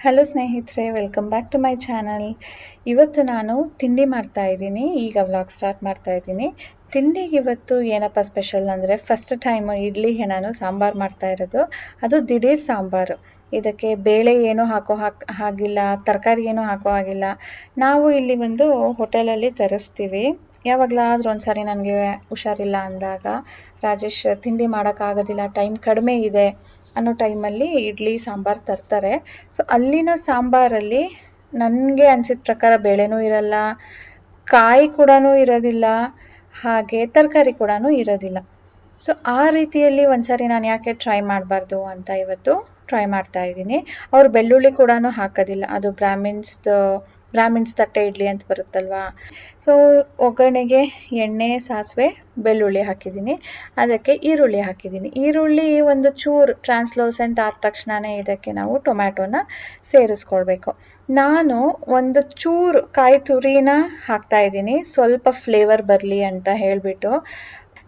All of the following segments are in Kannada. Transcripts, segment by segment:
ಹಲೋ ಸ್ನೇಹಿತರೆ, welcome back to my channel. ಇವತ್ತು ನಾನು ತಿಂಡಿ ಮಾಡ್ತಾ ಇದ್ದೀನಿ. ಈಗ ವ್ಲಾಗ್ ಸ್ಟಾರ್ಟ್ ಮಾಡ್ತಾ ಇದ್ದೀನಿ. ತಿಂಡಿಗೆ ಇವತ್ತು ಏನಪ್ಪ ಸ್ಪೆಷಲ್ ಅಂದರೆ, ಫಸ್ಟ್ ಟೈಮ್ ಇಡ್ಲಿಗೆ ನಾನು ಸಾಂಬಾರು ಮಾಡ್ತಾ ಇರೋದು. ಅದು ದಿಢೀರ್ ಸಾಂಬಾರು. ಇದಕ್ಕೆ ಬೇಳೆ ಏನೂ ಹಾಗಿಲ್ಲ, ತರಕಾರಿ ಏನೂ ಹಾಕೋ ಹಾಗಿಲ್ಲ. ನಾವು ಇಲ್ಲಿ ಒಂದು ಹೋಟೆಲಲ್ಲಿ ತರಿಸ್ತೀವಿ. ಯಾವಾಗಲಾದ್ರೂ ಒಂದ್ಸಾರಿ ನನಗೆ ಹುಷಾರಿಲ್ಲ ಅಂದಾಗ, ರಾಜೇಶ್ ತಿಂಡಿ ಮಾಡೋಕ್ಕಾಗೋದಿಲ್ಲ, ಟೈಮ್ ಕಡಿಮೆ ಇದೆ ಅನ್ನೋ ಟೈಮಲ್ಲಿ ಇಡ್ಲಿ ಸಾಂಬಾರು ತರ್ತಾರೆ. ಸೊ ಅಲ್ಲಿನ ಸಾಂಬಾರಲ್ಲಿ ನನಗೆ ಅನಿಸಿದ ಪ್ರಕಾರ ಬೇಳೆನೂ ಇರಲ್ಲ, ಕಾಯಿ ಕೂಡ ಇರೋದಿಲ್ಲ, ಹಾಗೆ ತರಕಾರಿ ಕೂಡ ಇರೋದಿಲ್ಲ. ಸೊ ಆ ರೀತಿಯಲ್ಲಿ ಒಂದ್ಸರಿ ನಾನು ಯಾಕೆ ಟ್ರೈ ಮಾಡಬಾರ್ದು ಅಂತ ಇವತ್ತು ಟ್ರೈ ಮಾಡ್ತಾ ಇದ್ದೀನಿ. ಅವ್ರು ಬೆಳ್ಳುಳ್ಳಿ ಕೂಡ ಹಾಕೋದಿಲ್ಲ. ಅದು ಬ್ರಾಹ್ಮಿನ್ಸ್ ತಟ್ಟೆ ಇಡ್ಲಿ ಅಂತ ಬರುತ್ತಲ್ವಾ. ಸೊ ಒಗ್ಗರಣೆಗೆ ಎಣ್ಣೆ, ಸಾಸಿವೆ, ಬೆಳ್ಳುಳ್ಳಿ ಹಾಕಿದ್ದೀನಿ. ಅದಕ್ಕೆ ಈರುಳ್ಳಿ ಹಾಕಿದ್ದೀನಿ. ಈರುಳ್ಳಿ ಒಂದು ಚೂರು ಟ್ರಾನ್ಸ್ಲೂಸೆಂಟ್ ಆದ ತಕ್ಷಣವೇ ಇದಕ್ಕೆ ನಾವು ಟೊಮ್ಯಾಟೋನ ಸೇರಿಸ್ಕೊಳ್ಬೇಕು. ನಾನು ಒಂದು ಚೂರು ಕಾಯಿ ತುರಿನ ಹಾಕ್ತಾ ಇದ್ದೀನಿ, ಸ್ವಲ್ಪ ಫ್ಲೇವರ್ ಬರಲಿ ಅಂತ ಹೇಳಿಬಿಟ್ಟು.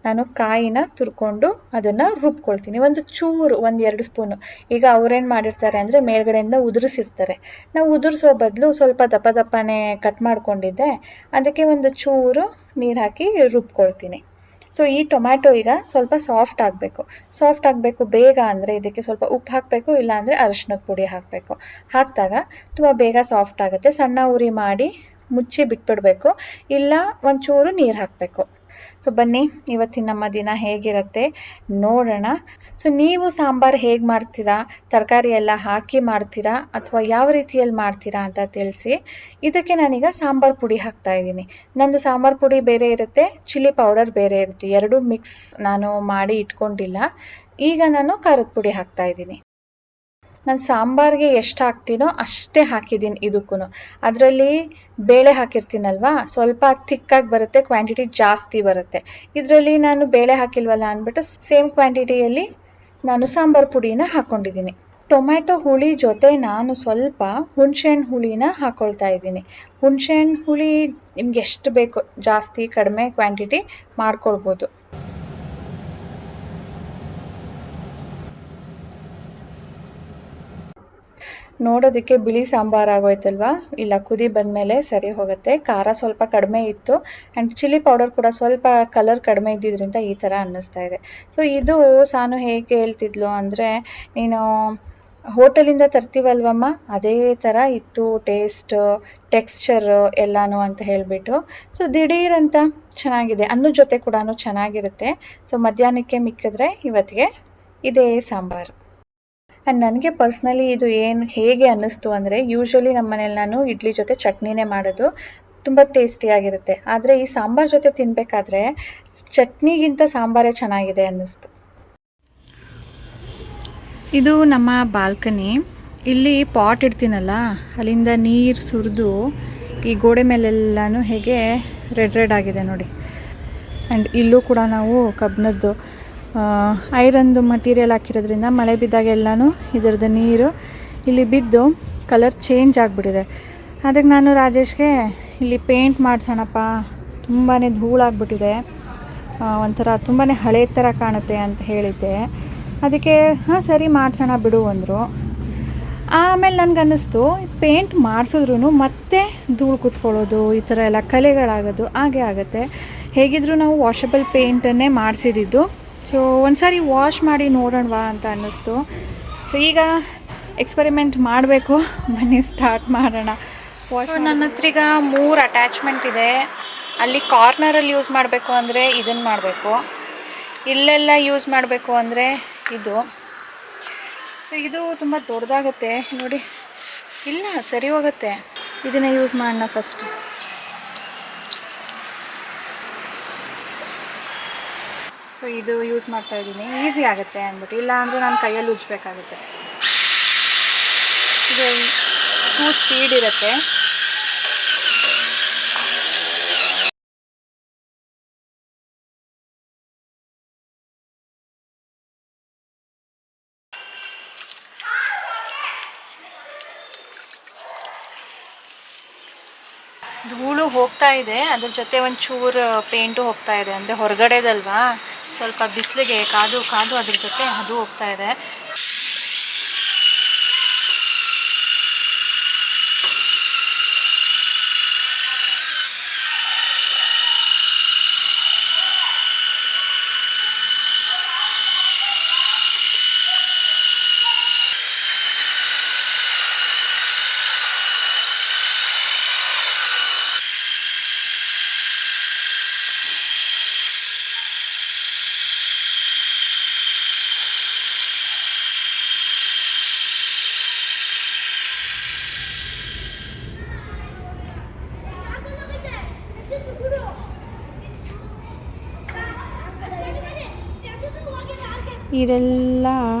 ನಾನು ಕಾಯಿನ ತುರ್ಕೊಂಡು ಅದನ್ನು ರುಬ್ಕೊಳ್ತೀನಿ. ಒಂದು ಚೂರು, 1-2 ಸ್ಪೂನು. ಈಗ ಅವ್ರೇನು ಮಾಡಿರ್ತಾರೆ ಅಂದರೆ, ಮೇಲ್ಗಡೆಯಿಂದ ಉದುರಿಸಿರ್ತಾರೆ. ನಾವು ಉದುರಿಸೋ ಬದಲು ಸ್ವಲ್ಪ ದಪ್ಪನೇ ಕಟ್ ಮಾಡ್ಕೊಂಡಿದ್ದೆ, ಅದಕ್ಕೆ ಒಂದು ಚೂರು ನೀರು ಹಾಕಿ ರುಬ್ಕೊಳ್ತೀನಿ. ಸೊ ಈ ಟೊಮ್ಯಾಟೊ ಈಗ ಸ್ವಲ್ಪ ಸಾಫ್ಟ್ ಆಗಬೇಕು ಬೇಗ. ಅಂದರೆ ಇದಕ್ಕೆ ಸ್ವಲ್ಪ ಉಪ್ಪು ಹಾಕಬೇಕು, ಇಲ್ಲಾಂದರೆ ಅರಿಶಿನದ ಪುಡಿ ಹಾಕಬೇಕು. ಹಾಕಿದಾಗ ತುಂಬ ಬೇಗ ಸಾಫ್ಟ್ ಆಗುತ್ತೆ. ಸಣ್ಣ ಉರಿ ಮಾಡಿ ಮುಚ್ಚಿ ಬಿಟ್ಬಿಡಬೇಕು, ಇಲ್ಲ ಒಂಚೂರು ನೀರು ಹಾಕಬೇಕು. ಸೊ ಬನ್ನಿ, ಇವತ್ತಿನ ನಮ್ಮ ದಿನ ಹೇಗಿರುತ್ತೆ ನೋಡೋಣ. ಸೊ ನೀವು ಸಾಂಬಾರು ಹೇಗೆ ಮಾಡ್ತೀರಾ, ತರಕಾರಿ ಎಲ್ಲ ಹಾಕಿ ಮಾಡ್ತೀರಾ ಅಥವಾ ಯಾವ ರೀತಿಯಲ್ಲಿ ಮಾಡ್ತೀರಾ ಅಂತ ತಿಳಿಸಿ. ಇದಕ್ಕೆ ನಾನೀಗ ಸಾಂಬಾರು ಪುಡಿ ಹಾಕ್ತಾ ಇದ್ದೀನಿ. ನಂದು ಸಾಂಬಾರು ಪುಡಿ ಬೇರೆ ಇರುತ್ತೆ, ಚಿಲ್ಲಿ ಪೌಡರ್ ಬೇರೆ ಇರುತ್ತೆ. ಎರಡೂ ಮಿಕ್ಸ್ ನಾನು ಮಾಡಿ ಇಟ್ಕೊಂಡಿಲ್ಲ. ಈಗ ನಾನು ಖಾರದ ಪುಡಿ ಹಾಕ್ತಾ ಇದ್ದೀನಿ. ನಾನು ಸಾಂಬಾರಿಗೆ ಎಷ್ಟು ಹಾಕ್ತೀನೋ ಅಷ್ಟೇ ಹಾಕಿದ್ದೀನಿ ಇದಕ್ಕೂ. ಅದರಲ್ಲಿ ಬೇಳೆ ಹಾಕಿರ್ತೀನಲ್ವಾ, ಸ್ವಲ್ಪ ಥಿಕ್ಕಾಗಿ ಬರುತ್ತೆ, ಕ್ವಾಂಟಿಟಿ ಜಾಸ್ತಿ ಬರುತ್ತೆ. ಇದರಲ್ಲಿ ನಾನು ಬೇಳೆ ಹಾಕಿಲ್ವಲ್ಲ ಅಂದ್ಬಿಟ್ಟು ಸೇಮ್ ಕ್ವಾಂಟಿಟಿಯಲ್ಲಿ ನಾನು ಸಾಂಬಾರು ಪುಡಿನ ಹಾಕ್ಕೊಂಡಿದ್ದೀನಿ. ಟೊಮ್ಯಾಟೊ ಹುಳಿ ಜೊತೆ ನಾನು ಸ್ವಲ್ಪ ಹುಣಸೆಹಣ್ಣು ಹುಳಿನ ಹಾಕ್ಕೊಳ್ತಾ ಇದ್ದೀನಿ. ಹುಣಸೆಹಣ್ಣು ಹುಳಿ ನಿಮ್ಗೆ ಎಷ್ಟು ಬೇಕೋ, ಜಾಸ್ತಿ ಕಡಿಮೆ ಕ್ವಾಂಟಿಟಿ ಮಾಡ್ಕೊಳ್ಬೋದು. ನೋಡೋದಕ್ಕೆ ಬಿಳಿ ಸಾಂಬಾರು ಆಗೋಯ್ತಲ್ವಾ, ಇಲ್ಲ ಕುದಿ ಬಂದಮೇಲೆ ಸರಿ ಹೋಗುತ್ತೆ. ಖಾರ ಸ್ವಲ್ಪ ಕಡಿಮೆ ಇತ್ತು ಆ್ಯಂಡ್ ಚಿಲ್ಲಿ ಪೌಡರ್ ಕೂಡ ಸ್ವಲ್ಪ ಕಲರ್ ಕಡಿಮೆ ಇದ್ದಿದ್ದರಿಂದ ಈ ಥರ ಅನ್ನಿಸ್ತಾ ಇದೆ. ಸೊ ಇದು ಸಾನು ಹೇಗೆ ಹೇಳ್ತಿದ್ಲು ಅಂದರೆ, ನೀನು ಹೋಟೆಲಿಂದ ತರ್ತೀವಲ್ವಮ್ಮ, ಅದೇ ಥರ ಇತ್ತು ಟೆಕ್ಸ್ಚರು ಎಲ್ಲನೂ ಅಂತ ಹೇಳಿಬಿಟ್ಟು. ಸೊ ದಿಢೀರಂತ ಚೆನ್ನಾಗಿದೆ, ಅನ್ನದ ಜೊತೆ ಕೂಡ ಚೆನ್ನಾಗಿರುತ್ತೆ. ಸೊ ಮಧ್ಯಾಹ್ನಕ್ಕೆ ಮಿಕ್ಕಿದ್ರೆ ಇವತ್ತಿಗೆ ಇದೇ ಸಾಂಬಾರು. ಆ್ಯಂಡ್ ನನಗೆ ಪರ್ಸ್ನಲಿ ಇದು ಹೇಗೆ ಅನ್ನಿಸ್ತು ಅಂದರೆ, ಯೂಶ್ವಲಿ ನಮ್ಮ ಮನೇಲಿ ನಾನು ಇಡ್ಲಿ ಜೊತೆ ಚಟ್ನಿನೇ ಮಾಡೋದು, ತುಂಬ ಟೇಸ್ಟಿಯಾಗಿರುತ್ತೆ. ಆದರೆ ಈ ಸಾಂಬಾರು ಜೊತೆ ತಿನ್ನಬೇಕಾದ್ರೆ ಚಟ್ನಿಗಿಂತ ಸಾಂಬಾರೇ ಚೆನ್ನಾಗಿದೆ ಅನ್ನಿಸ್ತು. ಇದು ನಮ್ಮ ಬಾಲ್ಕನಿ. ಇಲ್ಲಿ ಪಾಟ್ ಇಡ್ತೀನಲ್ಲ, ಅಲ್ಲಿಂದ ನೀರು ಸುರಿದು ಈ ಗೋಡೆ ಮೇಲೆಲ್ಲನೂ ಹೇಗೆ ರೆಡ್ ಆಗಿದೆ ನೋಡಿ. ಆ್ಯಂಡ್ ಇಲ್ಲೂ ಕೂಡ ನಾವು ಕಬ್ಬಿಣದ್ದು ಐರನ್ದು ಮಟೀರಿಯಲ್ ಹಾಕಿರೋದ್ರಿಂದ ಮಳೆ ಬಿದ್ದಾಗ ಎಲ್ಲನೂ ಇದರದ್ದು ನೀರು ಇಲ್ಲಿ ಬಿದ್ದು ಕಲರ್ ಚೇಂಜ್ ಆಗಿಬಿಟ್ಟಿದೆ. ಅದಕ್ಕೆ ನಾನು ರಾಜೇಶ್ಗೆ ಇಲ್ಲಿ ಪೇಂಟ್ ಮಾಡಿಸೋಣಪ್ಪ, ತುಂಬಾ ಧೂಳಾಗ್ಬಿಟ್ಟಿದೆ, ಒಂಥರ ತುಂಬಾ ಹಳೆ ಥರ ಕಾಣುತ್ತೆ ಅಂತ ಹೇಳಿದ್ದೆ. ಅದಕ್ಕೆ ಹಾಂ ಸರಿ ಮಾಡಿಸೋಣ ಬಿಡು ಅಂದರು. ಆಮೇಲೆ ನನಗನ್ನಿಸ್ತು, ಪೇಂಟ್ ಮಾಡಿಸಿದ್ರೂ ಮತ್ತೆ ಧೂಳು ಕುತ್ಕೊಳ್ಳೋದು, ಈ ಥರ ಎಲ್ಲ ಕಲೆಗಳಾಗೋದು ಹಾಗೆ ಆಗುತ್ತೆ. ಹೇಗಿದ್ದರೂ ನಾವು ವಾಷಬಲ್ ಪೇಂಟನ್ನೇ ಮಾಡಿಸಿದ್ದು. ಸೊ ಒಂದು ಸಾರಿ ವಾಶ್ ಮಾಡಿ ನೋಡೋಣವಾ ಅಂತ ಅನ್ನಿಸ್ತು. ಸೊ ಈಗ ಎಕ್ಸ್ಪೆರಿಮೆಂಟ್ ಮಾಡಬೇಕು, ಬನ್ನಿ ಸ್ಟಾರ್ಟ್ ಮಾಡೋಣ. ನನ್ನ ಹತ್ರ ಈಗ 3 ಅಟ್ಯಾಚ್ಮೆಂಟ್ ಇದೆ. ಅಲ್ಲಿ ಕಾರ್ನರಲ್ಲಿ ಯೂಸ್ ಮಾಡಬೇಕು ಅಂದರೆ ಇದನ್ನು ಮಾಡಬೇಕು, ಇಲ್ಲೆಲ್ಲ ಯೂಸ್ ಮಾಡಬೇಕು ಅಂದರೆ ಇದು. ಸೊ ಇದು ತುಂಬ ದೊಡ್ಡದಾಗುತ್ತೆ ನೋಡಿ, ಇಲ್ಲ ಸರಿ ಹೋಗುತ್ತೆ. ಇದನ್ನು ಯೂಸ್ ಮಾಡೋಣ ಫಸ್ಟ್. ಸೊ ಇದು ಯೂಸ್ ಮಾಡ್ತಾಯಿದ್ದೀನಿ, ಈಸಿ ಆಗುತ್ತೆ ಅಂದ್ಬಿಟ್ಟು. ಇಲ್ಲ ಅಂದರೂ ನಾನು ಕೈಯಲ್ಲಿ ಉಜ್ಜಬೇಕಾಗುತ್ತೆ. ಇದು 2 ಸ್ಪೀಡ್ ಇರುತ್ತೆ. ಧೂಳು ಹೋಗ್ತಾ ಇದೆ, ಅದ್ರ ಜೊತೆ ಒಂದು ಚೂರು ಪೇಂಟು ಹೋಗ್ತಾ ಇದೆ. ಅಂದರೆ ಹೊರಗಡೆದಲ್ವಾ, ಸ್ವಲ್ಪ ಬಿಸಿಲಿಗೆ ಕಾದು ಅದ್ರ ಜೊತೆ ಅದು ಹೋಗ್ತಾ ಇದೆ. ಇದೆಲ್ಲ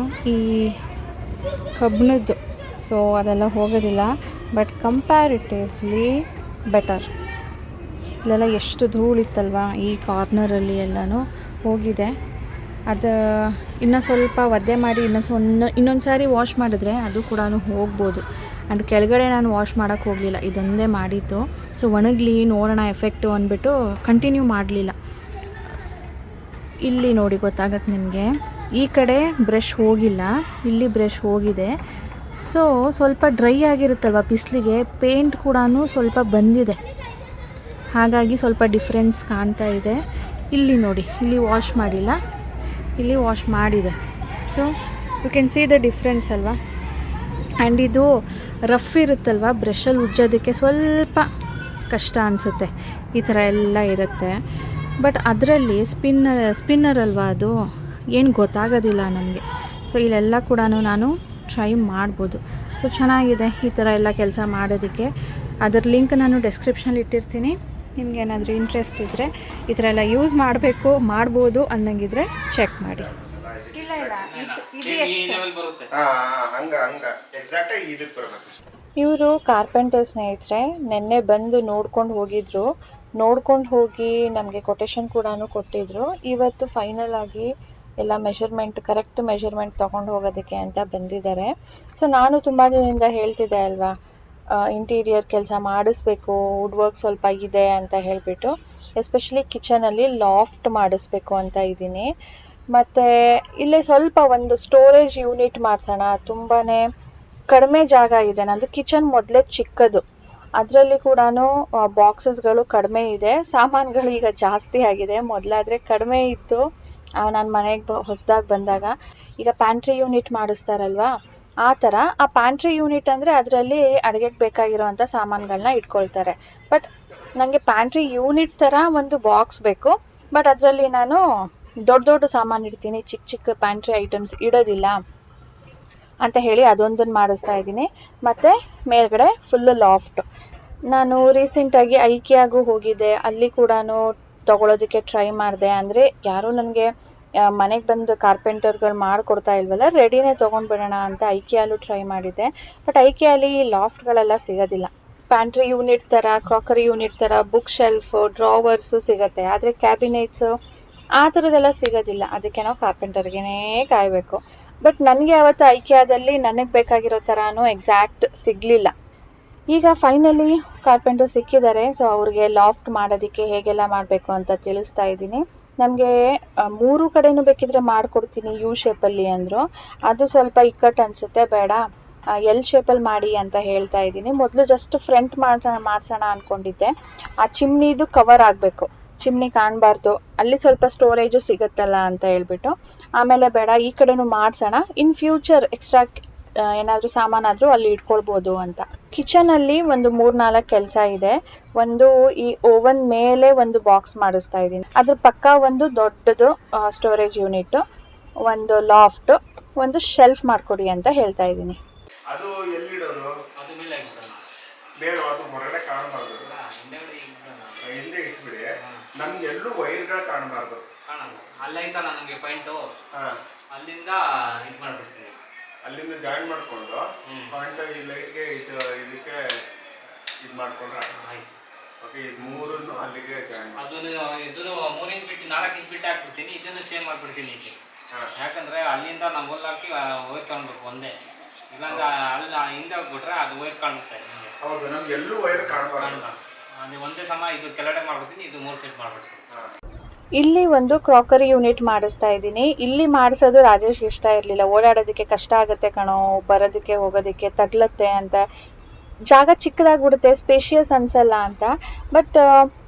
ಈ ಕಬ್ಬಿಣದ್ದು, ಸೊ ಅದೆಲ್ಲ ಹೋಗೋದಿಲ್ಲ. But comparatively better. ಇಲ್ಲೆಲ್ಲ ಎಷ್ಟು ಧೂಳಿತ್ತಲ್ವ ಈ ಕಾರ್ನರಲ್ಲಿ ಎಲ್ಲನೂ ಹೋಗಿದೆ. ಅದು ಇನ್ನೂ ಸ್ವಲ್ಪ ಒದ್ದೆ ಮಾಡಿ ಇನ್ನೊಂದು ಸಾರಿ ವಾಶ್ ಮಾಡಿದ್ರೆ ಅದು ಕೂಡ ಹೋಗ್ಬೋದು. ಆ್ಯಂಡ್ ಕೆಳಗಡೆ ನಾನು ವಾಶ್ ಮಾಡೋಕ್ಕೆ ಹೋಗಲಿಲ್ಲ, ಇದೊಂದೇ ಮಾಡಿದ್ದು. ಸೊ ಒಣಗಲಿ ನೋಡೋಣ ಎಫೆಕ್ಟು ಅಂದ್ಬಿಟ್ಟು ಕಂಟಿನ್ಯೂ ಮಾಡಲಿಲ್ಲ. ಇಲ್ಲಿ ನೋಡಿ ಗೊತ್ತಾಗತ್ತೆ ನಿಮಗೆ, ಈ ಕಡೆ ಬ್ರಷ್ ಹೋಗಿಲ್ಲ, ಇಲ್ಲಿ ಬ್ರಷ್ ಹೋಗಿದೆ. ಸೊ ಸ್ವಲ್ಪ ಡ್ರೈ ಆಗಿರುತ್ತಲ್ವ ಬಿಸಿಲಿಗೆ, ಪೇಂಟ್ ಕೂಡ ಸ್ವಲ್ಪ ಬಂದಿದೆ, ಹಾಗಾಗಿ ಸ್ವಲ್ಪ ಡಿಫ್ರೆನ್ಸ್ ಕಾಣ್ತಾ ಇದೆ. ಇಲ್ಲಿ ನೋಡಿ, ಇಲ್ಲಿ ವಾಶ್ ಮಾಡಿಲ್ಲ, ಇಲ್ಲಿ ವಾಶ್ ಮಾಡಿದೆ. So you can see the difference ಅಲ್ವಾ. ಆ್ಯಂಡ್ ಇದು ರಫ್ ಇರುತ್ತಲ್ವ, ಬ್ರಷಲ್ಲಿ ಉಜ್ಜೋದಕ್ಕೆ ಸ್ವಲ್ಪ ಕಷ್ಟ ಅನಿಸುತ್ತೆ, ಈ ಥರ ಎಲ್ಲ ಇರುತ್ತೆ. ಬಟ್ ಅದರಲ್ಲಿ ಸ್ಪಿನ್ನರ್ ಅಲ್ವಾ, ಅದು ಏನು ಗೊತ್ತಾಗೋದಿಲ್ಲ ನಮಗೆ. ಸೊ ಇಲ್ಲೆಲ್ಲ ಕೂಡ ನಾನು ಟ್ರೈ ಮಾಡ್ಬೋದು. ಸೊ ಚೆನ್ನಾಗಿದೆ ಈ ಥರ ಎಲ್ಲ ಕೆಲಸ ಮಾಡೋದಕ್ಕೆ. ಅದರ ಲಿಂಕ್ ನಾನು ಡಿಸ್ಕ್ರಿಪ್ಷನಲ್ಲಿ ಇಟ್ಟಿರ್ತೀನಿ. ನಿಮ್ಗೆ ಏನಾದರೂ ಇಂಟ್ರೆಸ್ಟ್ ಇದ್ದರೆ, ಈ ಥರ ಎಲ್ಲ ಯೂಸ್ ಮಾಡ್ಬೋದು ಅನ್ನಂಗಿದ್ರೆ ಚೆಕ್ ಮಾಡಿ. ಇಲ್ಲ ಇವರು ಕಾರ್ಪೆಂಟರ್ ಸ್ನೇಹಿತರೆ, ನೆನ್ನೆ ಬಂದು ನೋಡ್ಕೊಂಡು ಹೋಗಿ ನಮಗೆ ಕೊಟೇಶನ್ ಕೂಡ ಕೊಟ್ಟಿದ್ರು. ಇವತ್ತು ಫೈನಲ್ ಆಗಿ ಎಲ್ಲ ಕರೆಕ್ಟ್ ಮೆಷರ್ಮೆಂಟ್ ತೊಗೊಂಡು ಹೋಗೋದಕ್ಕೆ ಅಂತ ಬಂದಿದ್ದಾರೆ. ಸೊ ನಾನು ತುಂಬ ದಿನದಿಂದ ಹೇಳ್ತಿದ್ದೆ ಅಲ್ವಾ, ಇಂಟೀರಿಯರ್ ಕೆಲಸ ಮಾಡಿಸ್ಬೇಕು, ವುಡ್ ವರ್ಕ್ ಸ್ವಲ್ಪ ಇದೆ ಅಂತ ಹೇಳಿಬಿಟ್ಟು, ಎಸ್ಪೆಷಲಿ ಕಿಚನಲ್ಲಿ ಲಾಫ್ಟ್ ಮಾಡಿಸ್ಬೇಕು ಅಂತ ಇದ್ದೀನಿ. ಮತ್ತು ಇಲ್ಲೇ ಸ್ವಲ್ಪ ಒಂದು ಸ್ಟೋರೇಜ್ ಯೂನಿಟ್ ಮಾಡಿಸೋಣ. ತುಂಬಾ ಕಡಿಮೆ ಜಾಗ ಇದೆ ನಂದು. ಕಿಚನ್ ಮೊದಲೇ ಚಿಕ್ಕದು, ಅದರಲ್ಲಿ ಕೂಡ ಬಾಕ್ಸಸ್ಗಳು ಕಡಿಮೆ ಇದೆ, ಸಾಮಾನುಗಳು ಈಗ ಜಾಸ್ತಿ ಆಗಿದೆ. ಮೊದಲಾದರೆ ಕಡಿಮೆ ಇತ್ತು ನಾನು ಮನೆಗೆ ಹೊಸದಾಗಿ ಬಂದಾಗ. ಈಗ ಪ್ಯಾಂಟ್ರಿ ಯೂನಿಟ್ ಮಾಡಿಸ್ತಾರಲ್ವಾ, ಆ ಥರ. ಆ ಪ್ಯಾಂಟ್ರಿ ಯೂನಿಟ್ ಅಂದರೆ ಅದರಲ್ಲಿ ಅಡುಗೆಗೆ ಬೇಕಾಗಿರೋವಂಥ ಸಾಮಾನುಗಳನ್ನ ಇಟ್ಕೊಳ್ತಾರೆ. ಬಟ್ ನನಗೆ ಪ್ಯಾಂಟ್ರಿ ಯೂನಿಟ್ ಥರ ಒಂದು ಬಾಕ್ಸ್ ಬೇಕು, ಬಟ್ ಅದರಲ್ಲಿ ನಾನು ದೊಡ್ಡ ಸಾಮಾನು ಇಡ್ತೀನಿ, ಚಿಕ್ಕ ಪ್ಯಾಂಟ್ರಿ ಐಟಮ್ಸ್ ಇಡೋದಿಲ್ಲ ಅಂತ ಹೇಳಿ ಅದೊಂದನ್ನು ಮಾಡಿಸ್ತಾ ಇದ್ದೀನಿ. ಮತ್ತು ಮೇಲ್ಗಡೆ ಫುಲ್ಲು ಲಾಫ್ಟ್. ನಾನು ರೀಸೆಂಟಾಗಿ ಐಕಿಯಾಗೂ ಹೋಗಿದ್ದೆ, ಅಲ್ಲಿ ಕೂಡ ತೊಗೊಳೋದಕ್ಕೆ ಟ್ರೈ ಮಾಡಿದೆ. ಅಂದರೆ ಯಾರೂ ನನಗೆ ಮನೆಗೆ ಬಂದು ಕಾರ್ಪೆಂಟರ್ಗಳು ಮಾಡಿಕೊಡ್ತಾ ಇಲ್ವಲ್ಲ, ರೆಡಿನೇ ತೊಗೊಂಡ್ಬಿಡೋಣ ಅಂತ ಐಕಿಯಾಲು ಟ್ರೈ ಮಾಡಿದ್ದೆ. ಬಟ್ ಐಕಿಯಲ್ಲಿ ಲಾಫ್ಟ್ಗಳೆಲ್ಲ ಸಿಗೋದಿಲ್ಲ. ಪ್ಯಾಂಟ್ರಿ ಯೂನಿಟ್ ಥರ, ಕ್ರಾಕರಿ ಯೂನಿಟ್ ಥರ, ಬುಕ್ ಶೆಲ್ಫು, ಡ್ರಾವರ್ಸು ಸಿಗುತ್ತೆ, ಆದರೆ ಕ್ಯಾಬಿನೆಟ್ಸು ಆ ಥರದ್ದೆಲ್ಲ ಸಿಗೋದಿಲ್ಲ. ಅದಕ್ಕೆ ನಾವು ಕಾರ್ಪೆಂಟರ್ಗೇ ಕಾಯಬೇಕು. ಬಟ್ ನನಗೆ ಅವತ್ತು ಐಕಿಯಾದಲ್ಲಿ ನನಗೆ ಬೇಕಾಗಿರೋ ಥರನೂ ಎಕ್ಸಾಕ್ಟ್ ಸಿಗಲಿಲ್ಲ. ಈಗ ಫೈನಲಿ ಕಾರ್ಪೆಂಟರ್ ಸಿಕ್ಕಿದ್ದಾರೆ. ಸೊ ಅವ್ರಿಗೆ ಲಾಫ್ಟ್ ಮಾಡೋದಕ್ಕೆ ಹೇಗೆಲ್ಲ ಮಾಡಬೇಕು ಅಂತ ತಿಳಿಸ್ತಾ ಇದ್ದೀನಿ. ನಮಗೆ 3 ಕಡೆನೂ ಬೇಕಿದ್ರೆ ಮಾಡಿಕೊಡ್ತೀನಿ ಯು ಶೇಪಲ್ಲಿ ಅಂದರು. ಅದು ಸ್ವಲ್ಪ ಇಕ್ಕಟ್ಟು ಅನಿಸುತ್ತೆ, ಬೇಡ ಎಲ್ ಶೇಪಲ್ಲಿ ಮಾಡಿ ಅಂತ ಹೇಳ್ತಾ ಇದ್ದೀನಿ. ಮೊದಲು ಜಸ್ಟ್ ಫ್ರಂಟ್ ಮಾಡಿಸೋಣ ಅಂದ್ಕೊಂಡಿದ್ದೆ. ಆ ಚಿಮ್ನಿದು ಕವರ್ ಆಗಬೇಕು, ಚಿಮ್ನಿ ಕಾಣಬಾರ್ದು, ಅಲ್ಲಿ ಸ್ವಲ್ಪ ಸ್ಟೋರೇಜು ಸಿಗುತ್ತಲ್ಲ ಅಂತ ಹೇಳ್ಬಿಟ್ಟು. ಆಮೇಲೆ ಬೇಡ ಈ ಕಡೆನೂ ಮಾಡಿಸೋಣ, ಇನ್ ಫ್ಯೂಚರ್ ಎಕ್ಸ್ಟ್ರಾ ಏನಾದರೂ ಸಾಮಾನಾದರೂ ಅಲ್ಲಿ ಇಟ್ಕೊಳ್ಬೋದು ಅಂತ. ಕಿಚನಲ್ಲಿ ಒಂದು 3-4 ಕೆಲಸ ಇದೆ. ಒಂದು ಈ ಓವನ್ ಮೇಲೆ ಒಂದು ಬಾಕ್ಸ್ ಮಾಡಿಸ್ತಾ ಇದ್ದೀನಿ, ಅದ್ರ ಪಕ್ಕ ಒಂದು ದೊಡ್ಡದು ಸ್ಟೋರೇಜ್ ಯೂನಿಟ್, ಒಂದು ಲಾಫ್ಟ್, ಒಂದು ಶೆಲ್ಫ್ ಮಾಡ್ಕೊಡಿ ಅಂತ ಹೇಳ್ತಾ ಇದ್ದೀನಿ. ಅದು ಎಲ್ಲಿಡೋದು? ಅದು ಮೇಲೆ ಬೇಡ, ಅದು ಹೊರಗಡೆ ಕಾಣಬಾರ್ದು, ಹಿಂದೆ ಇಟ್ಬಿಡಿ. ನಮ್ಗೆ ಎಲ್ಲೂ ವೈರ್ಗಳು ಕಾಣಬಾರ್ದು. ಅಲ್ಲೈತಲ್ಲ ನಮಗೆ ಪಾಯಿಂಟು, ಅಲ್ಲಿಂದ ಇದು ಮಾಡ್ಬಿಡ್ತೀವಿ. ಅಲ್ಲಿಂದ ಜಾಯಿನ್ ಮಾಡ್ಕೊಂಡು ಪಾಯಿಂಟ್ ಈ ಲೈಟ್ಗೆ ಇದಕ್ಕೆ ಇದು ಮಾಡ್ಕೊಂಡ್ರೆ ಆಯ್ತು. ಓಕೆ, ಇದು 3 ಅಲ್ಲಿಗೆ ಜಾಯಿನ್ ಮಾಡಿ. ಇದನ್ನು 3 ಇಂಚ್ ಬಿಟ್ಟು 4 ಇಂಚ್ ಬಿಟ್ಟು ಹಾಕ್ಬಿಡ್ತೀನಿ. ಇದನ್ನು ಸೇಮ್ ಮಾಡ್ಬಿಡ್ತೀನಿ ಇಲ್ಲಿ. ಯಾಕಂದ್ರೆ ಅಲ್ಲಿಂದ ನಾವು ಹಾಕಿ ವೈರ್ ತಗೊಳ್ಬೇಕು ಒಂದೇ, ಇಲ್ಲಾಂದ್ರೆ ಅಲ್ಲಿ ಹಿಂದೆ ಹೋಗ್ಬಿಟ್ರೆ ಅದು ವೈರ್ ಕಾಣುತ್ತೆ. ಹೌದು, ನಮ್ಗೆ ಎಲ್ಲೂ ವೈರ್ ಕಾಣಬಾರ್ದು. ಅದು ಒಂದೇ ಸಮ ಇದು ಕೆಳಗಡೆ ಮಾಡ್ಬಿಡ್ತೀನಿ, ಇದು 3 ಸೆಟ್ ಮಾಡ್ಬಿಡ್ತೀನಿ. ಇಲ್ಲಿ ಒಂದು ಕ್ರಾಕರಿ ಯೂನಿಟ್ ಮಾಡಿಸ್ತಾ ಇದ್ದೀನಿ. ಇಲ್ಲಿ ಮಾಡಿಸೋದು ರಾಜೇಶ್ಗೆ ಇಷ್ಟ ಇರಲಿಲ್ಲ, ಓಡಾಡೋದಕ್ಕೆ ಕಷ್ಟ ಆಗುತ್ತೆ ಕಣೋ, ಬರೋದಕ್ಕೆ ಹೋಗೋದಕ್ಕೆ ತಗ್ಲತ್ತೆ ಅಂತ, ಜಾಗ ಚಿಕ್ಕದಾಗ್ಬಿಡುತ್ತೆ, ಸ್ಪೇಷಿಯಸ್ ಅನ್ಸಲ್ಲ ಅಂತ. ಬಟ್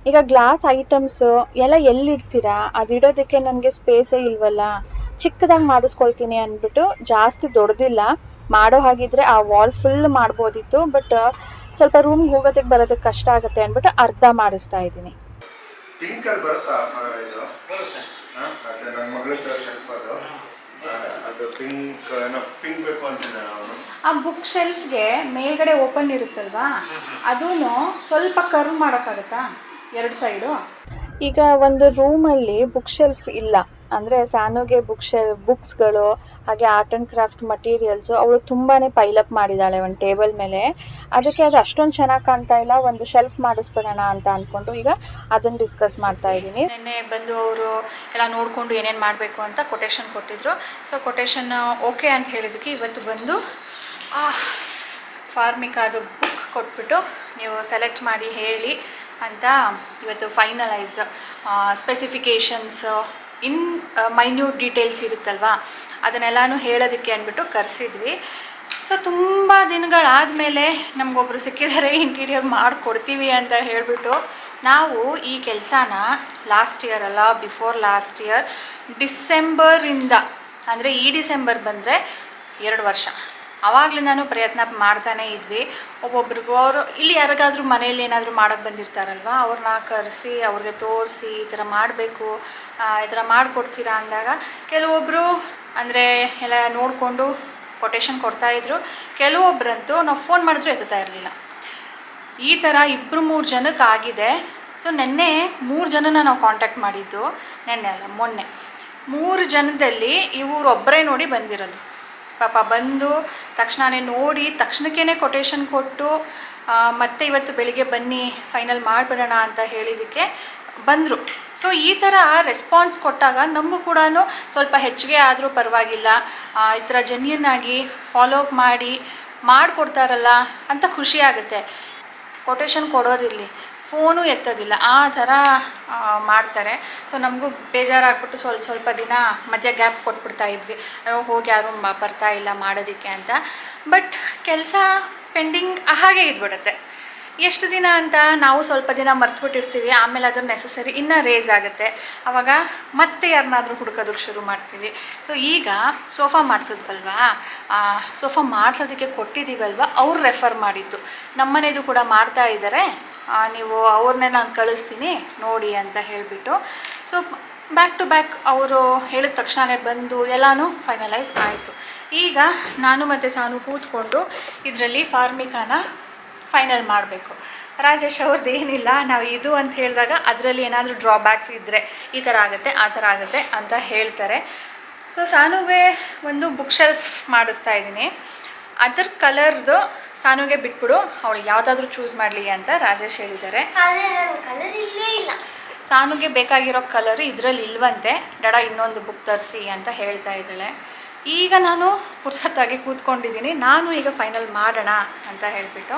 ಈಗ ಗ್ಲಾಸ್ ಐಟಮ್ಸ್ ಎಲ್ಲ ಎಲ್ಲಿಡ್ತೀರಾ, ಅದು ಇಡೋದಕ್ಕೆ ನನಗೆ ಸ್ಪೇಸೇ ಇಲ್ವಲ್ಲ, ಚಿಕ್ಕದಾಗಿ ಮಾಡಿಸ್ಕೊಳ್ತೀನಿ ಅಂದ್ಬಿಟ್ಟು ಜಾಸ್ತಿ ದೊಡ್ಡದಿಲ್ಲ. ಮಾಡೋ ಹಾಗಿದ್ರೆ ಆ ವಾಲ್ ಫುಲ್ ಮಾಡ್ಬೋದಿತ್ತು, ಬಟ್ ಸ್ವಲ್ಪ ರೂಮ್ಗೆ ಹೋಗೋದಕ್ಕೆ ಬರೋದಕ್ಕೆ ಕಷ್ಟ ಆಗುತ್ತೆ ಅಂದ್ಬಿಟ್ಟು ಅರ್ಧ ಮಾಡಿಸ್ತಾ ಇದ್ದೀನಿ. ಪಿಂಕ್ ಅಲ್ಲಿ ಬರುತ್ತಾ ಇದು? ಬರುತ್ತೆ. ಅದೇ ನನ್ನ ಮಗಳದ್ದು ಶೆಲ್ಫ್ ಅದು. ಅದು ಪಿಂಕ್ ಬೇಕು ಅಂತಿದ್ದೆ ನಾನು. ಆ ಬುಕ್ ಶೆಲ್ಫ್ಗೆ ಮೇಲ್ಗಡೆ ಓಪನ್ ಇರುತ್ತಲ್ವಾ, ಅದೂ ಸ್ವಲ್ಪ ಕರ್ವ್ ಮಾಡೋಕ್ಕಾಗತ್ತಾ 2 ಸೈಡು? ಈಗ ಒಂದು ರೂಮಲ್ಲಿ ಬುಕ್ ಶೆಲ್ಫ್ ಇಲ್ಲ, ಅಂದರೆ ಸಾನುಗೆ ಬುಕ್ಸ್ಗಳು ಹಾಗೆ ಆರ್ಟ್ ಆ್ಯಂಡ್ ಕ್ರಾಫ್ಟ್ ಮಟೀರಿಯಲ್ಸು ಅವಳು ತುಂಬಾ ಪೈಲಪ್ ಮಾಡಿದ್ದಾಳೆ ಒಂದು ಟೇಬಲ್ ಮೇಲೆ. ಅದಕ್ಕೆ ಅದು ಅಷ್ಟೊಂದು ಚೆನ್ನಾಗಿ ಕಾಣ್ತಾ ಇಲ್ಲ, ಒಂದು ಶೆಲ್ಫ್ ಮಾಡಿಸ್ಬಿಡೋಣ ಅಂತ ಅಂದ್ಕೊಂಡು ಈಗ ಅದನ್ನು ಡಿಸ್ಕಸ್ ಮಾಡ್ತಾ ಇದ್ದೀನಿ. ನೆನ್ನೆ ಬಂದು ಅವರು ಎಲ್ಲ ನೋಡಿಕೊಂಡು ಏನೇನು ಮಾಡಬೇಕು ಅಂತ ಕೊಟೇಶನ್ ಕೊಟ್ಟಿದ್ರು. ಸೊ ಕೊಟೇಶನ್ ಓಕೆ ಅಂತ ಹೇಳಿದ್ದಕ್ಕೆ ಇವತ್ತು ಬಂದು ಫಾರ್ಮಿಕಾದು ಬುಕ್ ಕೊಟ್ಬಿಟ್ಟು ನೀವು ಸೆಲೆಕ್ಟ್ ಮಾಡಿ ಹೇಳಿ ಅಂತ ಇವತ್ತು ಫೈನಲೈಸ್ ಸ್ಪೆಸಿಫಿಕೇಷನ್ಸ್ ಮೈನ್ಯೂಟ್ ಡೀಟೇಲ್ಸ್ ಇರುತ್ತಲ್ವ ಅದನ್ನೆಲ್ಲನೂ ಹೇಳೋದಕ್ಕೆ ಅಂದ್ಬಿಟ್ಟು ಕರೆಸಿದ್ವಿ. ಸೊ ತುಂಬ ದಿನಗಳಾದಮೇಲೆ ನಮಗೊಬ್ಬರು ಸಿಕ್ಕಿದ್ದಾರೆ ಇಂಟೀರಿಯರ್ ಮಾಡಿಕೊಡ್ತೀವಿ ಅಂತ ಹೇಳಿಬಿಟ್ಟು ನಾವು ಈ ಕೆಲಸನ ಲಾಸ್ಟ್ ಇಯರ್ ಅಲ್ಲ ಬಿಫೋರ್ ಲಾಸ್ಟ್ ಇಯರ್ ಡಿಸೆಂಬರಿಂದ ಅಂದರೆ ಈ ಡಿಸೆಂಬರ್ ಬಂದರೆ 2 ವರ್ಷ ಆವಾಗಲಿಂದನೂ ಪ್ರಯತ್ನ ಮಾಡ್ತಾನೇ ಇದ್ವಿ. ಒಬ್ಬೊಬ್ರಿಗೂ ಅವರು ಇಲ್ಲಿ ಯಾರಿಗಾದ್ರೂ ಮನೇಲಿ ಏನಾದರೂ ಮಾಡೋಕ್ಕೆ ಬಂದಿರ್ತಾರಲ್ವ ಅವ್ರನ್ನ ಕರೆಸಿ ಅವ್ರಿಗೆ ತೋರಿಸಿ ಈ ಥರ ಮಾಡಬೇಕು ಈ ಥರ ಮಾಡಿಕೊಡ್ತೀರಾ ಅಂದಾಗ ಕೆಲವೊಬ್ಬರು ಅಂದರೆ ಎಲ್ಲ ನೋಡಿಕೊಂಡು ಕೊಟೇಶನ್ ಕೊಡ್ತಾಯಿದ್ರು. ಕೆಲವೊಬ್ಬರಂತೂ ನಾವು ಫೋನ್ ಮಾಡಿದ್ರೂ ಎತ್ತುತ್ತಾ ಇರಲಿಲ್ಲ. ಈ ಥರ 2-3 ಜನಕ್ಕೆ ಆಗಿದೆ. ಸೊ ನೆನ್ನೆ 3 ಜನನ ನಾವು ಕಾಂಟ್ಯಾಕ್ಟ್ ಮಾಡಿದ್ದು, ನೆನ್ನೆ ಅಲ್ಲ ಮೊನ್ನೆ. 3 ಜನದಲ್ಲಿ ಇವರೊಬ್ಬರೇ ನೋಡಿ ಬಂದಿರೋದು. ಪಾಪ ಬಂದು ತಕ್ಷಣವೇ ನೋಡಿ ತಕ್ಷಣಕ್ಕೇ ಕೊಟೇಶನ್ ಕೊಟ್ಟು ಮತ್ತೆ ಇವತ್ತು ಬೆಳಿಗ್ಗೆ ಬನ್ನಿ ಫೈನಲ್ ಮಾಡಿಬಿಡೋಣ ಅಂತ ಹೇಳಿದ್ದಕ್ಕೆ ಬಂದರು. ಸೊ ಈ ಥರ ರೆಸ್ಪಾನ್ಸ್ ಕೊಟ್ಟಾಗ ನಮಗೂ ಕೂಡ ಸ್ವಲ್ಪ ಹೆಚ್ಚಿಗೆ ಆದರೂ ಪರವಾಗಿಲ್ಲ, ಈ ಥರ ಜೆನ್ಯೂನ್ನಾಗಿ ಫಾಲೋ ಅಪ್ ಮಾಡಿಕೊಡ್ತಾರಲ್ಲ ಅಂತ ಖುಷಿ ಆಗುತ್ತೆ. ಕೊಟೇಶನ್ ಕೊಡೋದಿರಲಿ, ಫೋನು ಎತ್ತೋದಿಲ್ಲ, ಆ ಥರ ಮಾಡ್ತಾರೆ. ಸೊ ನಮಗೂ ಬೇಜಾರಾಗ್ಬಿಟ್ಟು ಸ್ವಲ್ಪ ದಿನ ಮಧ್ಯ ಗ್ಯಾಪ್ ಕೊಟ್ಬಿಡ್ತಾ ಇದ್ವಿ, ಹೋಗಿ ಯಾರೂ ಬರ್ತಾ ಇಲ್ಲ ಮಾಡೋದಕ್ಕೆ ಅಂತ. ಬಟ್ ಕೆಲಸ ಪೆಂಡಿಂಗ್ ಹಾಗೆ ಇದ್ಬಿಡುತ್ತೆ. ಎಷ್ಟು ದಿನ ಅಂತ ನಾವು ಸ್ವಲ್ಪ ದಿನ ಮರ್ತುಬಿಟ್ಟಿರ್ತೀವಿ, ಆಮೇಲೆ ಅದ್ರ ನೆಸಸರಿ ಇನ್ನೂ ರೇಸ್ ಆಗುತ್ತೆ, ಆವಾಗ ಮತ್ತೆ ಯಾರನ್ನಾದ್ರೂ ಹುಡುಕೋದಕ್ಕೆ ಶುರು ಮಾಡ್ತೀವಿ. ಸೊ ಈಗ ಸೋಫಾ ಮಾಡಿಸಿದ್ವಲ್ವಾ, ಸೋಫಾ ಮಾಡಿಸೋದಕ್ಕೆ ಕೊಟ್ಟಿದ್ದೀವಲ್ವ, ಅವ್ರು ರೆಫರ್ ಮಾಡಿದ್ದು. ನಮ್ಮನೇದು ಕೂಡ ಮಾಡ್ತಾ ಇದ್ದಾರೆ, ನೀವು ಅವ್ರನ್ನೇ ನಾನು ಕಳಿಸ್ತೀನಿ ನೋಡಿ ಅಂತ ಹೇಳಿಬಿಟ್ಟು. ಸೊ ಬ್ಯಾಕ್ ಟು ಬ್ಯಾಕ್ ಅವರು ಹೇಳಿದ ತಕ್ಷಣವೇ ಬಂದು ಎಲ್ಲನೂ ಫೈನಲೈಸ್ ಆಯಿತು. ಈಗ ನಾನು ಮತ್ತು ಸಾನು ಕೂತ್ಕೊಂಡು ಇದರಲ್ಲಿ ಫಾರ್ಮಿಕಾನ ಫೈನಲ್ ಮಾಡಬೇಕು. ರಾಜೇಶ್ ಅವ್ರದ್ದು ಏನಿಲ್ಲ, ನಾವು ಇದು ಅಂತ ಹೇಳಿದಾಗ ಅದರಲ್ಲಿ ಏನಾದರೂ ಡ್ರಾಬ್ಯಾಕ್ಸ್ ಇದ್ದರೆ ಈ ಥರ ಆಗುತ್ತೆ ಆ ಥರ ಆಗುತ್ತೆ ಅಂತ ಹೇಳ್ತಾರೆ. ಸೊ ಸಾನುಗೆ ಒಂದು ಬುಕ್ ಶೆಲ್ಫ್ ಮಾಡಿಸ್ತಾ ಇದ್ದೀನಿ. ಅದರ ಕಲರ್ದು ಸಾನುಗೆ ಬಿಟ್ಬಿಡು, ಅವಳು ಯಾವುದಾದ್ರೂ ಚೂಸ್ ಮಾಡಲಿ ಅಂತ ರಾಜೇಶ್ ಹೇಳಿದ್ದಾರೆ. ಸಾನುಗೆ ಬೇಕಾಗಿರೋ ಕಲರ್ ಇದರಲ್ಲಿ ಇಲ್ವಂತೆ, ಡಡ ಇನ್ನೊಂದು ಬುಕ್ ತರಿಸಿ ಅಂತ ಹೇಳ್ತಾ ಇದ್ದಾಳೆ. ಈಗ ನಾನು ಪುರ್ಸತ್ತಾಗಿ ಕೂತ್ಕೊಂಡಿದ್ದೀನಿ, ನಾನು ಈಗ ಫೈನಲ್ ಮಾಡೋಣ ಅಂತ ಹೇಳಿಬಿಟ್ಟು.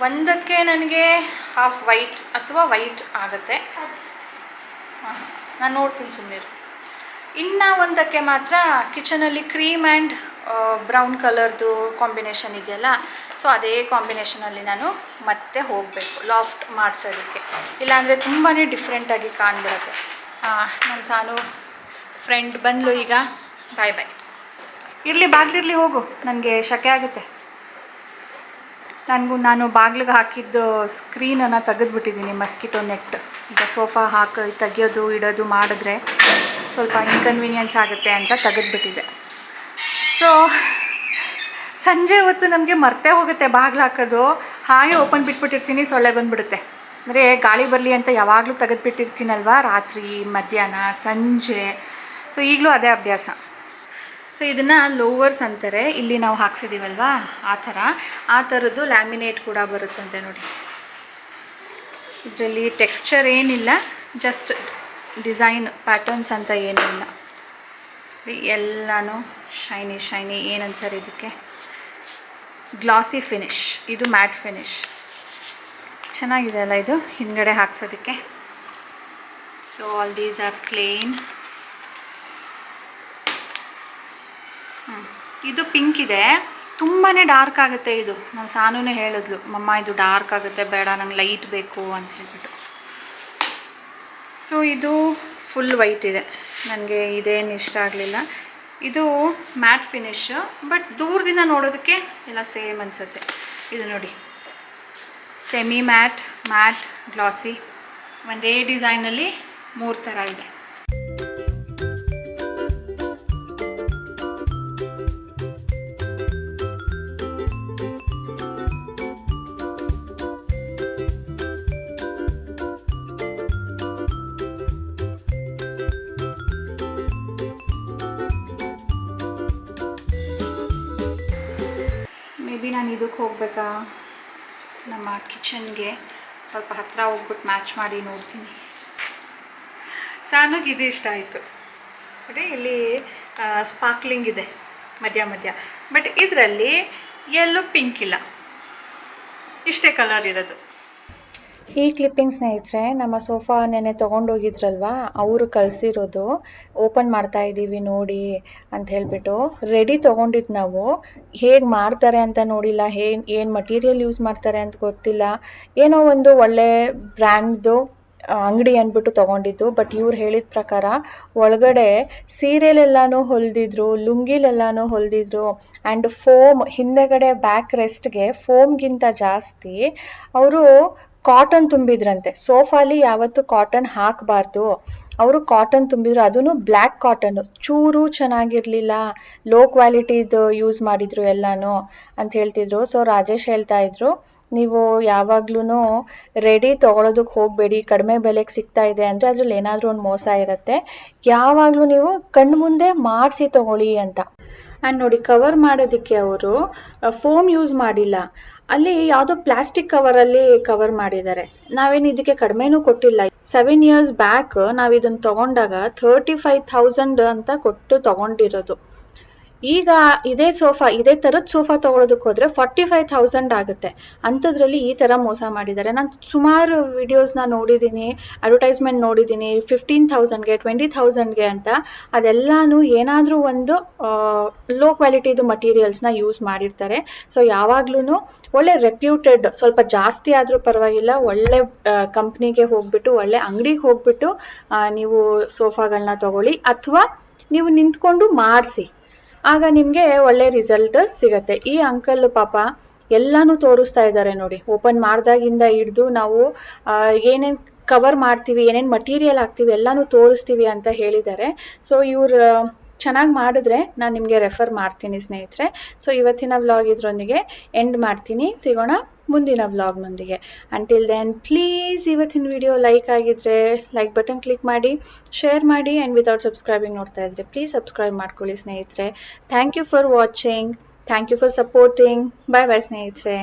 ಒಂದಕ್ಕೆ ನನಗೆ ಹಾಫ್ ವೈಟ್ ಅಥವಾ ವೈಟ್ ಆಗುತ್ತೆ, ನಾನು ನೋಡ್ತೀನಿ ಸುಮ್ಮನೆ. ಇನ್ನು ಒಂದಕ್ಕೆ ಮಾತ್ರ ಕಿಚನಲ್ಲಿ ಕ್ರೀಮ್ ಆ್ಯಂಡ್ ಬ್ರೌನ್ ಕಲರ್ದು ಕಾಂಬಿನೇಷನ್ ಇದೆಯಲ್ಲ, ಸೊ ಅದೇ ಕಾಂಬಿನೇಷನಲ್ಲಿ ನಾನು ಮತ್ತೆ ಹೋಗಬೇಕು ಲಾಫ್ಟ್ ಮಾಡಿಸೋದಕ್ಕೆ, ಇಲ್ಲಾಂದರೆ ತುಂಬಾ ಡಿಫ್ರೆಂಟಾಗಿ ಕಾಣ್ಬಿಡುತ್ತೆ. ನಮ್ಮ ಸಾನು ಫ್ರೆಂಡ್ ಬಂದಳು ಈಗ, ಬಾಯ್ ಬಾಯ್. ಇರಲಿ ಬಾಗಿಲಿರಲಿ, ಹೋಗು, ನನಗೆ ಶಕೆ ಆಗುತ್ತೆ. ನಾನು ಬಾಗಿಲಿಗೆ ಹಾಕಿದ್ದು ಸ್ಕ್ರೀನನ್ನು ತೆಗೆದುಬಿಟ್ಟಿದ್ದೀನಿ, ಮಸ್ಕಿಟೋ ನೆಟ್. ಈಗ ಸೋಫಾ ತೆಗಿಯೋದು ಇಡೋದು ಮಾಡಿದ್ರೆ ಸ್ವಲ್ಪ ಇನ್ಕನ್ವೀನಿಯನ್ಸ್ ಆಗುತ್ತೆ ಅಂತ ತೆಗೆದುಬಿಟ್ಟಿದ್ದೆ. ಸೊ ಸಂಜೆ ಹೊತ್ತು ನಮಗೆ ಮರ್ತೇ ಹೋಗುತ್ತೆ ಬಾಗಿಲು ಹಾಕೋದು, ಹಾಗೆ ಓಪನ್ ಬಿಟ್ಬಿಟ್ಟಿರ್ತೀನಿ, ಸೊಳ್ಳೆ ಬಂದುಬಿಡುತ್ತೆ. ಅಂದರೆ ಗಾಳಿ ಬರಲಿ ಅಂತ ಯಾವಾಗಲೂ ತೆಗೆದುಬಿಟ್ಟಿರ್ತೀನಲ್ವ, ರಾತ್ರಿ ಮಧ್ಯಾಹ್ನ ಸಂಜೆ. ಸೊ ಈಗಲೂ ಅದೇ ಅಭ್ಯಾಸ. ಸೊ ಇದನ್ನು ಲೋವರ್ಸ್ ಅಂತಾರೆ, ಇಲ್ಲಿ ನಾವು ಹಾಕ್ಸಿದ್ದೀವಲ್ವ ಆ ಥರದ್ದು ಲ್ಯಾಮಿನೇಟ್ ಕೂಡ ಬರುತ್ತಂತೆ ನೋಡಿ. ಇದರಲ್ಲಿ ಟೆಕ್ಸ್ಚರ್ ಏನಿಲ್ಲ, ಜಸ್ಟ್ ಡಿಸೈನ್ ಪ್ಯಾಟರ್ನ್ಸ್ ಅಂತ ಏನೂ ಇಲ್ಲ. ಎಲ್ಲನೂ ಶೈನಿ ಏನಂತಾರೆ ಇದಕ್ಕೆ, ಗ್ಲಾಸಿ ಫಿನಿಶ್. ಇದು ಮ್ಯಾಟ್ ಫಿನಿಶ್, ಚೆನ್ನಾಗಿದೆ ಅಲ್ಲ ಇದು ಹಿಂದ್ಗಡೆ ಹಾಕ್ಸೋದಕ್ಕೆ. So all these are plain. ಇದು ಪಿಂಕ್ ಇದೆ, ತುಂಬಾ ಡಾರ್ಕ್ ಆಗುತ್ತೆ ಇದು. ನಾನು ಸಾನುನೇ ಹೇಳಿದ್ಲು, ಮಮ್ಮ ಇದು ಡಾರ್ಕ್ ಆಗುತ್ತೆ, ಬೇಡ ನಂಗೆ ಲೈಟ್ ಬೇಕು ಅಂತ ಹೇಳ್ಬಿಟ್ಟು. ಸೊ ಇದು ಫುಲ್ ವೈಟ್ ಇದೆ, ನನಗೆ ಇದೇನು ಇಷ್ಟ ಆಗಲಿಲ್ಲ. ಇದು ಮ್ಯಾಟ್ ಫಿನಿಶ್, ಬಟ್ ದೂರದಿಂದ ನೋಡೋದಕ್ಕೆ ಎಲ್ಲ ಸೇಮ್ ಅನಿಸುತ್ತೆ. ಇದು ನೋಡಿ, ಸೆಮಿ ಮ್ಯಾಟ್, ಮ್ಯಾಟ್, ಗ್ಲಾಸಿ, ಒಂದೇ ಡಿಸೈನಲ್ಲಿ 3 ಥರ ಇದೆ. ಇದಕ್ಕೆ ಹೋಗ್ಬೇಕಾ, ನಮ್ಮ ಕಿಚನ್ಗೆ ಸ್ವಲ್ಪ ಹತ್ತಿರ ಹೋಗ್ಬಿಟ್ಟು ಮ್ಯಾಚ್ ಮಾಡಿ ನೋಡ್ತೀನಿ. ಸಾನುಗೆ ಇದು ಇಷ್ಟ ಆಯಿತು. ನೋಡಿ ಇಲ್ಲಿ ಸ್ಪಾರ್ಕ್ಲಿಂಗ್ ಇದೆ ಮಧ್ಯ, ಬಟ್ ಇದರಲ್ಲಿ ಯೆಲ್ಲೋ ಪಿಂಕ್ ಇಲ್ಲ, ಇಷ್ಟೇ ಕಲರ್ ಇರೋದು. ಈ ಕ್ಲಿಪ್ಪಿಂಗ್ ಸ್ನೇಹಿತರೆ ನಮ್ಮ ಸೋಫಾ ನೆನೆ ತೊಗೊಂಡೋಗಿದ್ರಲ್ವ, ಅವರು ಕಳಿಸಿರೋದು. ಓಪನ್ ಮಾಡ್ತಾ ಇದ್ದೀವಿ ನೋಡಿ ಅಂತ ಹೇಳಿಬಿಟ್ಟು. ರೆಡಿ ತೊಗೊಂಡಿದ್ದು ನಾವು, ಹೇಗೆ ಮಾಡ್ತಾರೆ ಅಂತ ನೋಡಿಲ್ಲ, ಏನು ಮಟೀರಿಯಲ್ ಯೂಸ್ ಮಾಡ್ತಾರೆ ಅಂತ ಗೊತ್ತಿಲ್ಲ. ಏನೋ ಒಂದು ಒಳ್ಳೆ ಬ್ರ್ಯಾಂಡ್ದು ಅಂಗಡಿ ಅಂದ್ಬಿಟ್ಟು ತೊಗೊಂಡಿದ್ದು. ಬಟ್ ಇವ್ರು ಹೇಳಿದ ಪ್ರಕಾರ ಒಳಗಡೆ ಸೀರೆಲೆಲ್ಲಾನು ಹೊಲಿದಿದ್ರು, ಲುಂಗಿಲೆಲ್ಲಾನು ಹೊಲಿದಿದ್ರು. ಆ್ಯಂಡ್ ಫೋಮ್ ಹಿಂದೆಗಡೆ ಬ್ಯಾಕ್ ರೆಸ್ಟ್ಗೆ ಫೋಮ್ಗಿಂತ ಜಾಸ್ತಿ ಅವರು ಕಾಟನ್ ತುಂಬಿದ್ರಂತೆ. ಸೋಫಾಲಿ ಯಾವತ್ತು ಕಾಟನ್ ಹಾಕಬಾರ್ದು, ಅವರು ಕಾಟನ್ ತುಂಬಿದ್ರು. ಅದೂ ಬ್ಲ್ಯಾಕ್ ಕಾಟನ್, ಚೂರು ಚೆನ್ನಾಗಿರಲಿಲ್ಲ, ಲೋ ಕ್ವಾಲಿಟಿದು ಯೂಸ್ ಮಾಡಿದ್ರು ಎಲ್ಲಾನು ಅಂತ ಹೇಳ್ತಿದ್ರು. ಸೊ ರಾಜೇಶ್ ಹೇಳ್ತಾ ಇದ್ರು, ನೀವು ಯಾವಾಗ್ಲೂ ರೆಡಿ ತೊಗೊಳೋದಕ್ಕೆ ಹೋಗಬೇಡಿ, ಕಡಿಮೆ ಬೆಲೆಗೆ ಸಿಗ್ತಾ ಇದೆ ಅಂದರೆ ಅದ್ರಲ್ಲಿ ಏನಾದರೂ ಒಂದು ಮೋಸ ಇರುತ್ತೆ. ಯಾವಾಗಲೂ ನೀವು ಕಣ್ಣು ಮುಂದೆ ಮಾಡಿಸಿ ತೊಗೊಳ್ಳಿ ಅಂತ. ಆ್ಯಂಡ್ ನೋಡಿ, ಕವರ್ ಮಾಡೋದಕ್ಕೆ ಅವರು ಫೋಮ್ ಯೂಸ್ ಮಾಡಿಲ್ಲ, ಅಲ್ಲಿ ಯಾವುದೋ ಪ್ಲಾಸ್ಟಿಕ್ ಕವರಲ್ಲಿ ಕವರ್ ಮಾಡಿದ್ದಾರೆ. ನಾವೇನು ಇದಕ್ಕೆ ಕಡಿಮೆನೂ ಕೊಟ್ಟಿಲ್ಲ. 7 years ಬ್ಯಾಕ್ ನಾವು ಇದನ್ನು ತೊಗೊಂಡಾಗ 35,000 ಅಂತ ಕೊಟ್ಟು ತೊಗೊಂಡಿರೋದು. ಈಗ ಇದೇ ಥರದ ಸೋಫಾ ತೊಗೊಳೋದಕ್ಕೆ ಹೋದರೆ 45,000 ಆಗುತ್ತೆ. ಅಂಥದ್ರಲ್ಲಿ ಈ ಥರ ಮೋಸ ಮಾಡಿದ್ದಾರೆ. ನಾನು ಸುಮಾರು ವಿಡಿಯೋಸ್ನ ನೋಡಿದ್ದೀನಿ, ಅಡ್ವರ್ಟೈಸ್ಮೆಂಟ್ ನೋಡಿದ್ದೀನಿ, 15,000ಗೆ 20,000ಗೆ ಅಂತ. ಅದೆಲ್ಲನೂ ಏನಾದರೂ ಒಂದು ಲೋ ಕ್ವಾಲಿಟಿದು ಮಟೀರಿಯಲ್ಸ್ನ ಯೂಸ್ ಮಾಡಿರ್ತಾರೆ. ಸೊ ಯಾವಾಗ್ಲೂ ಒಳ್ಳೆ ರೆಪ್ಯೂಟೆಡ್, ಸ್ವಲ್ಪ ಜಾಸ್ತಿ ಆದರೂ ಪರವಾಗಿಲ್ಲ, ಒಳ್ಳೆ ಕಂಪ್ನಿಗೆ ಹೋಗ್ಬಿಟ್ಟು, ಒಳ್ಳೆ ಅಂಗಡಿಗೆ ಹೋಗ್ಬಿಟ್ಟು ನೀವು ಸೋಫಾಗಳನ್ನ ತೊಗೊಳ್ಳಿ, ಅಥವಾ ನೀವು ನಿಂತ್ಕೊಂಡು ಮಾಡಿಸಿ, ಆಗ ನಿಮಗೆ ಒಳ್ಳೆ ರಿಸಲ್ಟ್ ಸಿಗತ್ತೆ. ಈ ಅಂಕಲ್ ಪಾಪ ಎಲ್ಲಾನು ತೋರಿಸ್ತಾ ಇದ್ದಾರೆ ನೋಡಿ. ಓಪನ್ ಮಾಡಿದಾಗಿಂದ ಹಿಡಿದು ನಾವು ಏನೇನು ಕವರ್ ಮಾಡ್ತೀವಿ, ಏನೇನು ಮಟೀರಿಯಲ್ ಹಾಕ್ತೀವಿ ಎಲ್ಲಾನು ತೋರಿಸ್ತೀವಿ ಅಂತ ಹೇಳಿದ್ದಾರೆ. ಸೊ ಇವ್ರು ಚೆನ್ನಾಗಿ ಮಾಡಿದ್ರೆ ನಾನು ನಿಮಗೆ ರೆಫರ್ ಮಾಡ್ತೀನಿ ಸ್ನೇಹಿತರೆ. ಸೊ ಇವತ್ತಿನ ವ್ಲಾಗ್ ಇದರೊಂದಿಗೆ ಎಂಡ್ ಮಾಡ್ತೀನಿ. ಸಿಗೋಣ ಮುಂದಿನ ವ್ಲಾಗ್ನೊಂದಿಗೆ. ಅಂಟಿಲ್ ದೆನ್ ಪ್ಲೀಸ್ ಇವತ್ತಿನ ವಿಡಿಯೋ ಲೈಕ್ ಆಗಿದ್ರೆ ಲೈಕ್ ಬಟನ್ ಕ್ಲಿಕ್ ಮಾಡಿ, ಶೇರ್ ಮಾಡಿ, ಆ್ಯಂಡ್ ವಿತೌಟ್ ಸಬ್ಸ್ಕ್ರೈಬಿಂಗ್ ನೋಡ್ತಾ ಇದ್ರೆ ಪ್ಲೀಸ್ ಸಬ್ಸ್ಕ್ರೈಬ್ ಮಾಡ್ಕೊಳ್ಳಿ ಸ್ನೇಹಿತರೆ. Thank you for watching, thank you for supporting. Bye bye ಸ್ನೇಹಿತರೆ.